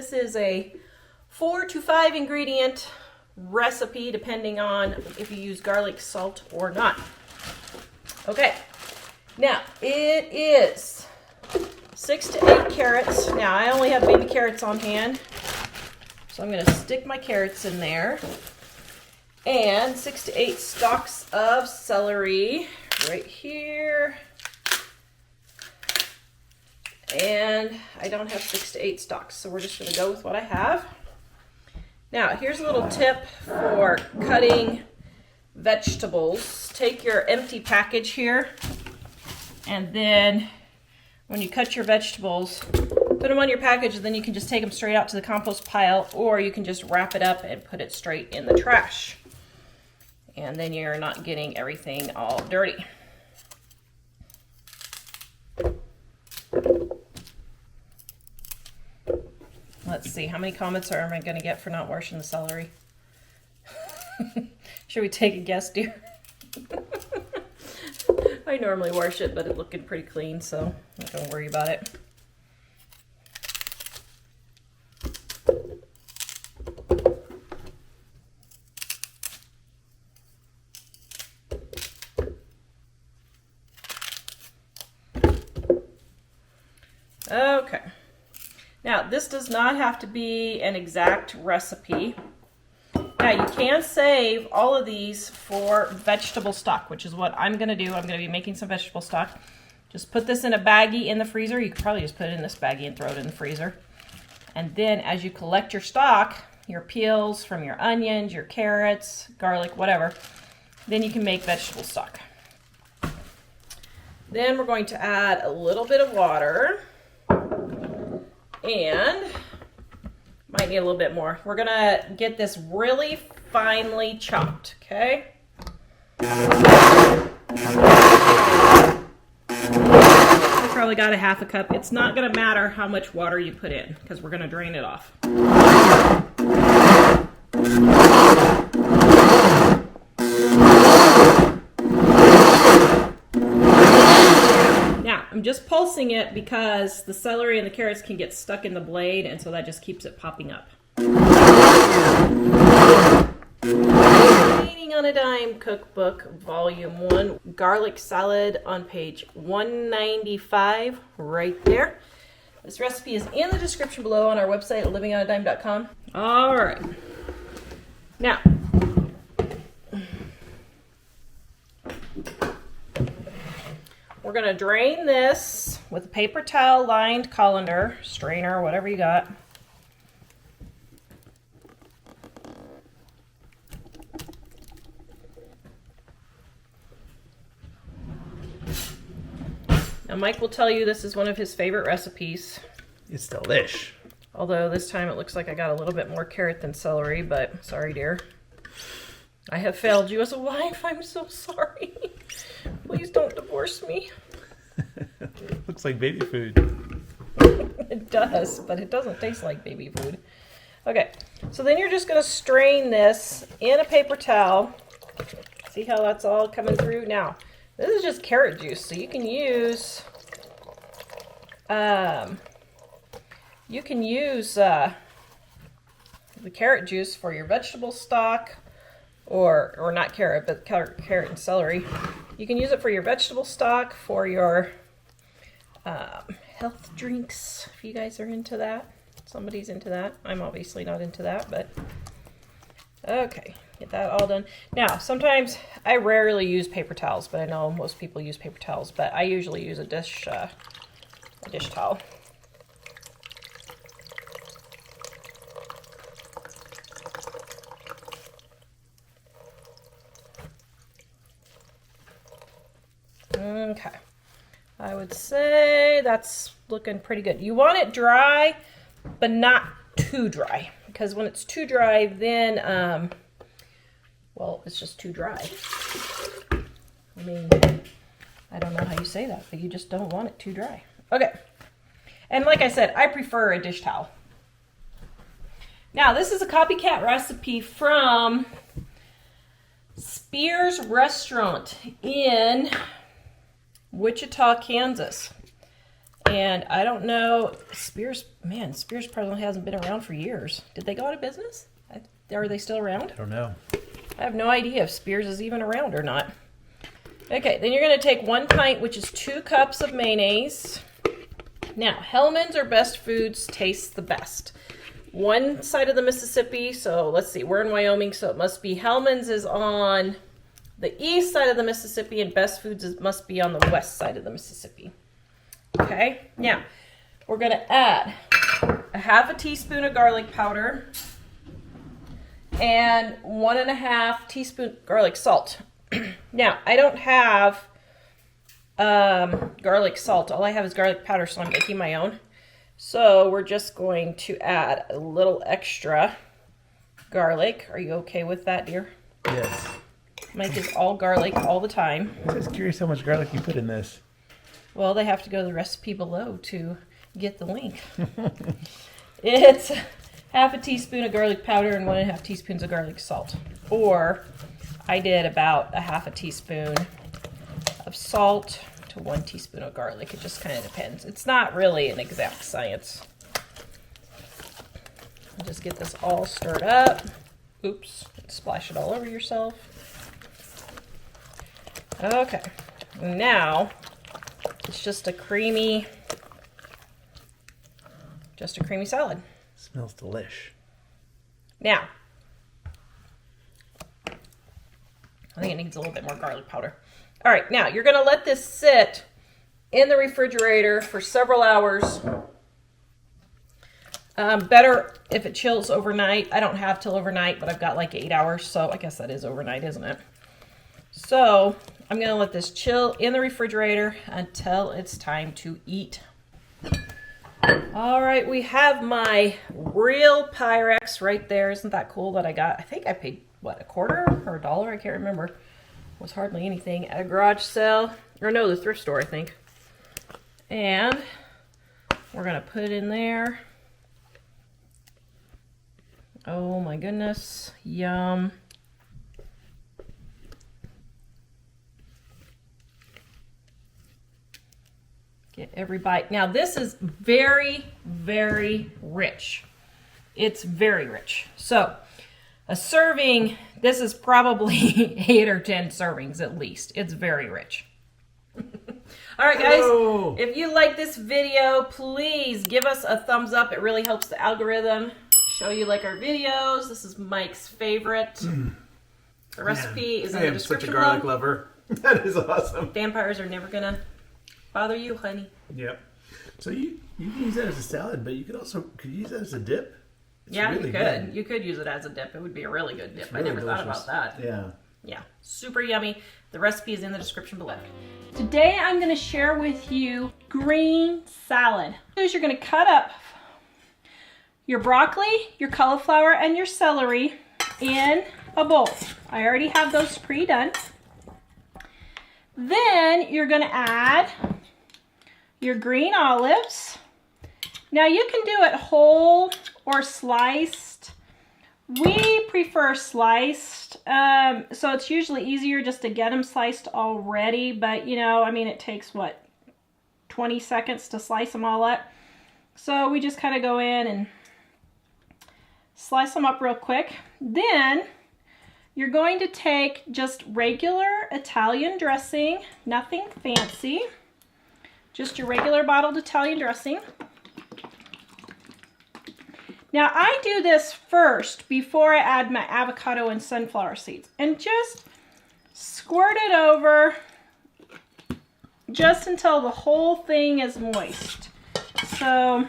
This is a 4 to 5 ingredient recipe, depending on if you use garlic, salt, or not. Okay, now it is 6 to 8 carrots. Now I only have baby carrots on hand, so I'm going to stick my carrots in there. And 6 to 8 stalks of celery right here. And I don't have 6 to 8 stalks, so we're just going to go with what I have. Now, here's a little tip for cutting vegetables. Take your empty package here, and then when you cut your vegetables, put them on your package, and then you can just take them straight out to the compost pile, or you can just wrap it up and put it straight in the trash. And then you're not getting everything all dirty. Let's see, how many comments am I going to get for not washing the celery? Should we take a guess, dear? I normally wash it, but it's looking pretty clean, so I'm not going to worry about it. Okay. Now, this does not have to be an exact recipe. Now, you can save all of these for vegetable stock, which is what I'm going to do. I'm going to be making some vegetable stock. Just put this in a baggie in the freezer. You could probably just put it in this baggie and throw it in the freezer. And then as you collect your stock, your peels from your onions, your carrots, garlic, whatever, then you can make vegetable stock. Then we're going to add a little bit of water. And might need a little bit more. We're gonna get this really finely chopped, okay? I probably got a half a cup. It's not gonna matter how much water you put in because we're gonna drain it off. I'm just pulsing it because the celery and the carrots can get stuck in the blade, and so that just keeps it popping up. Eating on a Dime Cookbook, Volume 1, garlic salad on page 195, right there. This recipe is in the description below on our website at livingonadime.com. All right. Now, we're going to drain this with a paper towel lined colander, strainer, whatever you got. Now Mike will tell you this is one of his favorite recipes. It's delish. Although this time it looks like I got a little bit more carrot than celery, but sorry dear. I have failed you as a wife. I'm so sorry. Please don't divorce me. Looks like baby food. It does, but it doesn't taste like baby food. Okay, so then you're just going to strain this in a paper towel. See how that's all coming through? Now, this is just carrot juice, so you can use the carrot juice for your vegetable stock. Or not carrot, but carrot and celery. You can use it for your vegetable stock, for your health drinks, if you guys are into that. Somebody's into that. I'm obviously not into that, but okay, get that all done. Now, sometimes I rarely use paper towels, but I know most people use paper towels, but I usually use a dish towel. Okay, I would say that's looking pretty good. You want it dry, but not too dry, because when it's too dry, then, well, it's just too dry. I mean, I don't know how you say that, but you just don't want it too dry. Okay, and like I said, I prefer a dish towel. Now, this is a copycat recipe from Spear's Restaurant in Wichita, Kansas. And I don't know, Spears probably hasn't been around for years. Did they go out of business? Are they still around? I don't know. I have no idea if Spears is even around or not. Okay, then you're going to take 1 pint, which is 2 cups of mayonnaise. Now, Hellmann's or Best Foods tastes the best. One side of the Mississippi, so let's see, we're in Wyoming, so it must be Hellmann's is on the east side of the Mississippi and Best Foods must be on the west side of the Mississippi. Okay, now we're going to add a ½ teaspoon of garlic powder and 1½ teaspoon garlic salt. Now, I don't have garlic salt. All I have is garlic powder, so I'm making my own. So we're just going to add a little extra garlic. Are you okay with that, dear? Yes. Mike is all garlic all the time. I'm just curious how much garlic you put in this. Well, they have to go to the recipe below to get the link. It's ½ teaspoon of garlic powder and 1½ teaspoons of garlic salt. Or I did about ½ teaspoon of salt to 1 teaspoon of garlic. It just kind of depends. It's not really an exact science. Just get this all stirred up. Oops, splash it all over yourself. Okay, now it's just a creamy salad. Smells delish. Now, I think it needs a little bit more garlic powder. All right, now you're gonna let this sit in the refrigerator for several hours. Better if it chills overnight. I don't have till overnight, but I've got like 8 hours, so I guess that is overnight, isn't it? So I'm gonna let this chill in the refrigerator until it's time to eat. All right, we have my real Pyrex right there. Isn't that cool that I got? I think I paid, what, $0.25 or $1? I can't remember. It was hardly anything at a garage sale. Or no, the thrift store, I think. And we're going to put it in there. Oh my goodness. Yum. Get every bite. Now this is very, very rich. It's very rich. So a serving, this is probably 8 or 10 servings at least. It's very rich. All right, guys, if you like this video, please give us a thumbs up. It really helps the algorithm show you like our videos. This is Mike's favorite. The recipe is in the description below. I am such a garlic lover. That is awesome. Vampires are never gonna bother you, honey. Yep. So you can use that as a salad, but you could use that as a dip. It's Yeah, really you could. good. You could use it as a dip. It would be a really good dip. It's I really never delicious. thought about that. Yeah. Yeah, super yummy. The recipe is in the description below. Today I'm going to share with you green salad. You're going to cut up your broccoli, your cauliflower, and your celery in a bowl. I already have those pre-done. Then you're going to add your green olives. Now you can do it whole or sliced. We prefer sliced, so it's usually easier just to get them sliced already, but you know, I mean, it takes what, 20 seconds to slice them all up. So we just kind of go in and slice them up real quick. Then you're going to take just regular Italian dressing, nothing fancy, just your regular bottled Italian dressing. Now I do this first before I add my avocado and sunflower seeds, and just squirt it over just until the whole thing is moist. So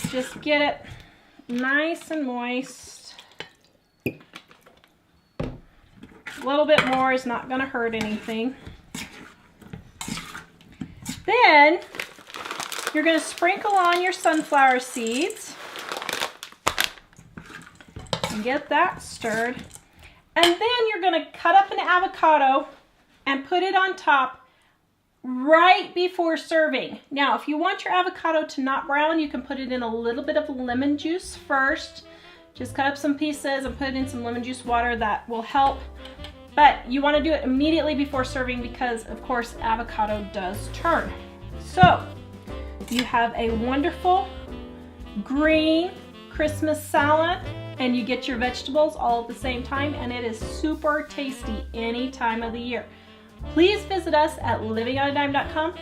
just get it nice and moist. A little bit more is not going to hurt anything. Then you're going to sprinkle on your sunflower seeds and get that stirred. And then you're going to cut up an avocado and put it on top right before serving. Now, if you want your avocado to not brown, you can put it in a little bit of lemon juice first. Just cut up some pieces and put it in some lemon juice water. That will help. But you want to do it immediately before serving because, of course, avocado does turn. So you have a wonderful green Christmas salad, and you get your vegetables all at the same time, and it is super tasty any time of the year. Please visit us at livingonadime.com.